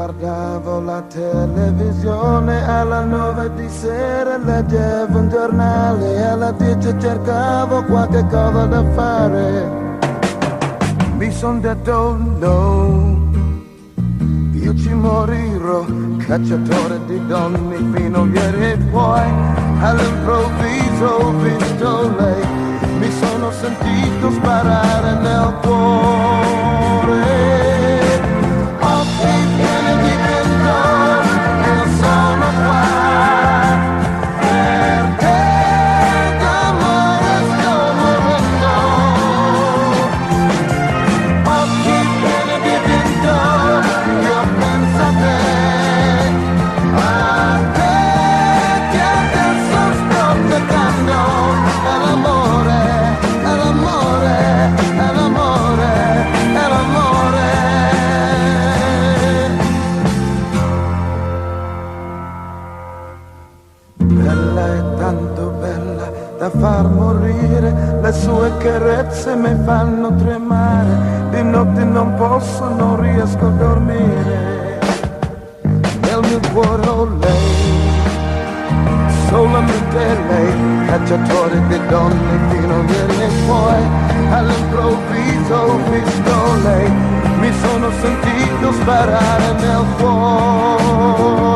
guardavo la televisione alle 9 di sera, leggevo un giornale e alla 10 cercavo qualche cosa da fare. Mi son detto no, io ci morirò, cacciatore di donne fino ieri e poi all'improvviso ho visto lei, mi sono sentito sparare nel cuore. Occhi pieni di vento, io sono qua per te, d'amore sto morendo. Occhi pieni di vento, io penso a te che adesso sto cercando. È l'amore, è l'amore, è l'amore, è l'amore. Bella è tanto bella da far morire, le sue carezze mi fanno tremare, di notte non posso, non riesco a dormire. Nel mio cuore ho lei, solamente lei, cacciatore di donne fino ieri e poi all'improvviso ho visto lei, mi sono sentito sparare nel cuore.